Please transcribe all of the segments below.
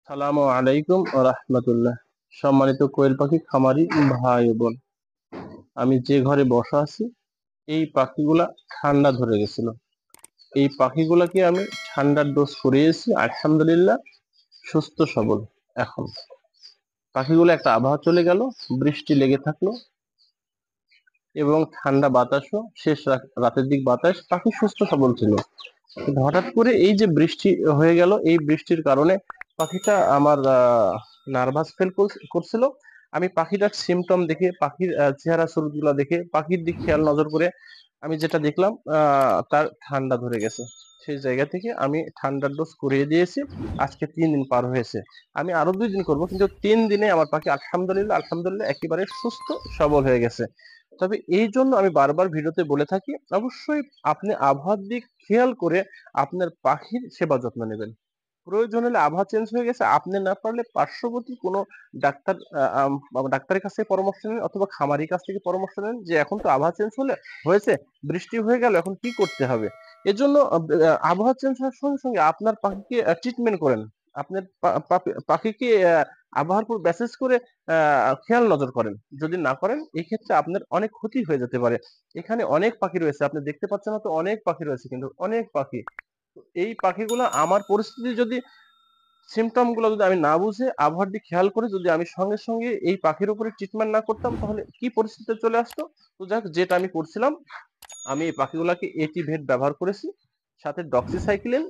সালামু আলাইকুম ওয়া রাহমাতুল্লাহ। সম্মানিত কোয়েল পাখি খামারি ভাই ও বোন, আমি যে ঘরে বসা আছি এই পাখিগুলা ঠান্ডা ধরে গেছিল। এই পাখিগুলাকে আমি ঠান্ডার ডোজ করিয়েছি, আলহামদুলিল্লাহ সুস্থ সবল। এখন পাখিগুলো একটা আবহাওয়া চলে গেল, বৃষ্টি লেগে থাকলো এবং ঠান্ডা বাতাসও শেষ রাতের দিক বাতাস, পাখি সুস্থ সবল ছিল। কিন্তু হঠাৎ করে এই যে বৃষ্টি হয়ে গেল, এই বৃষ্টির কারণে পাখিটা আমার নার্ভাস ফিল করছিল। আমি পাখিটার সিমটম দেখে, পাখির চেহারা শুরুগুলো দেখে, পাখির দিক খেয়াল নজর করে আমি যেটা দেখলাম তার ঠান্ডা ধরে গেছে। সেই জায়গা থেকে আমি ঠান্ডার ডোজ করিয়ে দিয়েছি। আজকে 3 দিন পার হয়েছে। আমি আরো 2 দিন করব, কিন্তু 3 দিনে আমার পাখি আলহামদুলিল্লাহ আলহামদুলিল্লাহ একেবারে সুস্থ সবল হয়ে গেছে। তবে এই জন্য আমি বারবার ভিডিওতে বলে থাকি, অবশ্যই আপনি আবহাওয়ার দিক খেয়াল করে আপনার পাখির সেবা যত্ন নেবেন। প্রয়োজন হলে আবহাওয়া চেঞ্জ হয়ে গেছে, আপনি না পারলে পার্শ্ববর্তী কোনো ডাক্তার ডাক্তারের কাছ থেকে পরামর্শ নেন, অথবা খামারির কাছ থেকে পরামর্শ নেন যে এখন তো আবহাওয়া চেঞ্জ হয়েছে, বৃষ্টি হয়ে গেল, এখন কি করতে হবে। এজন্য আবহাওয়া চেঞ্জ হওয়ার সঙ্গে সঙ্গে আপনার পাখিকে ট্রিটমেন্ট করেন। আপনার পাখিকে আবহাওয়ার উপর বেসিস করে খেয়াল নজর করেন। যদি না করেন এই ক্ষেত্রে আপনার অনেক ক্ষতি হয়ে যেতে পারে। এখানে অনেক পাখি রয়েছে, আপনি দেখতে পাচ্ছেন না তো, অনেক পাখি রয়েছে, কিন্তু অনেক পাখি। তো এই পাখিগুলো আমার পরিস্থিতি যদি, সিমটম গুলো যদি আমি না বুঝে আবহাওয়ার দিক খেয়াল করে যদি আমি সঙ্গে সঙ্গে এই পাখির উপরে ট্রিটমেন্ট না করতাম, তাহলে কি পরিস্থিতিতে চলে আসতো। তো যাক, যেটা আমি করছিলাম, আমি এই পাখিগুলাকে এটিভেট ব্যবহার করেছি, সাথে ডক্সিসাইক্লিন,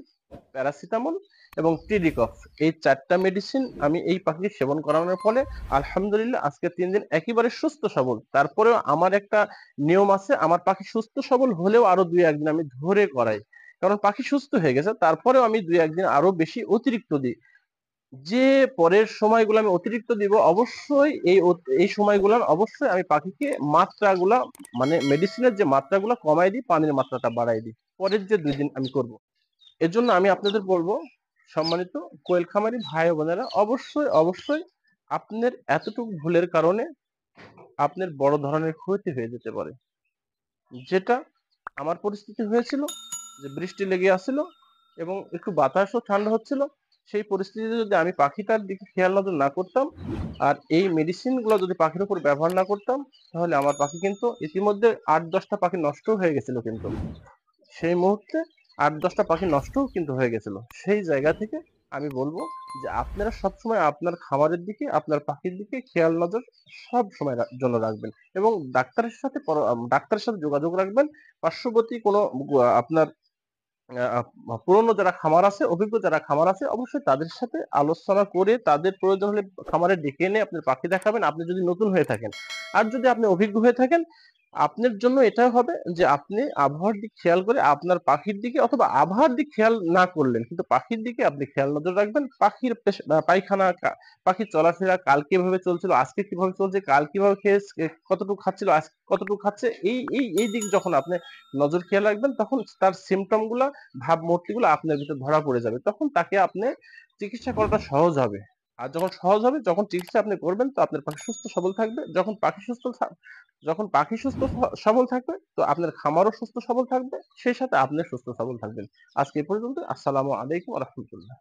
প্যারাসিটামল এবং টিডিকফ, এই 4টা মেডিসিন আমি এই পাখিকে সেবন করানোর ফলে আলহামদুলিল্লাহ আজকে 3 দিন একেবারে সুস্থ সবল। তারপরেও আমার একটা নিয়ম আছে, আমার পাখি সুস্থ সবল হলেও আরো 2-1 দিন আমি ধরে করাই। কারণ পাখি সুস্থ হয়ে গেছে, তারপরেও আমি 2-1 দিন আরো বেশি অতিরিক্ত দিই। যে পরের সময়গুলো আমি অতিরিক্ত দিব, অবশ্যই এই সময়গুলো অবশ্যই আমি পাখিকে মাত্রাগুলা, মানে মেডিসিনের যে মাত্রাগুলো কমাই দিই, পানির মাত্রাটা বাড়াই দিই পরের যে 2 দিন আমি করব। এর জন্য আমি আপনাদের বলবো, সম্মানিত কোয়েল খামারি ভাই ও বোনেরা, অবশ্যই অবশ্যই আপনার এতটুকু ভুলের কারণে আপনার বড় ধরনের ক্ষতি হয়ে যেতে পারে। যেটা আমার পরিস্থিতি হয়েছিল, যে বৃষ্টি লেগে আসছিল এবং একটু বাতাসও ঠান্ডা হচ্ছিল, সেই পরিস্থিতিতে যদি আমি পাখিটার দিকে খেয়াল নজর না করতাম আর এই মেডিসিন গুলো যদি পাখির উপর ব্যবহার না করতাম, তাহলে আমার পাখি কিন্তু ইতিমধ্যে 8-10টা পাখি নষ্ট হয়ে গেছিল। কিন্তু সেই মুহূর্তে 8-10টা পাখি নষ্টও কিন্তু হয়ে গেছিল। সেই জায়গা থেকে আমি বলবো যে আপনারা সবসময় আপনার খামারের দিকে, আপনার পাখির দিকে খেয়াল নজর সব সময় জন্য রাখবেন, এবং ডাক্তারের সাথে যোগাযোগ রাখবেন। পার্শ্ববর্তী কোনো আপনার পুরনো যারা খামার আছে, অভিজ্ঞ যারা খামার আছে, অবশ্যই তাদের সাথে আলোচনা করে তাদের প্রয়োজন হলে খামারে ডেকে এনে আপনার পাখি দেখাবেন, আপনি যদি নতুন হয়ে থাকেন। আর যদি আপনি অভিজ্ঞ হয়ে থাকেন, আপনার জন্য এটা হবে যে আপনি আবহাওয়ার দিক খেয়াল করে আপনার পাখির দিকে, অথবা আবহাওয়ার দিক খেয়াল না করলেন কিন্তু পাখির দিকে আপনি খেয়াল নজর রাখবেন। পাখির পায়খানা, পাখির চলাফেরা, কাল কিভাবে চলছিল, আজকে কিভাবে চলছে, কাল কিভাবে খেয়ে কতটুকু খাচ্ছিল, আজকে কতটুকু খাচ্ছে, এই দিক যখন আপনি নজর খেয়াল রাখবেন, তখন তার সিমটম গুলা, ভাবমূর্তি গুলো আপনার ভিতর ধরা পড়ে যাবে। তখন তাকে আপনি চিকিৎসা করাটা সহজ হবে। আর যখন সহজ হবে, যখন চিকিৎসা আপনি করবেন, তো আপনার পাখি সুস্থ সবল থাকবে। যখন পাখি সুস্থ সবল থাকবে, তো আপনার খামারও সুস্থ সবল থাকবে, সেই সাথে আপনি সুস্থ সবল থাকবেন। আজকে এই পর্যন্ত। আসসালামু আলাইকুম ওয়া রাহমাতুল্লাহ।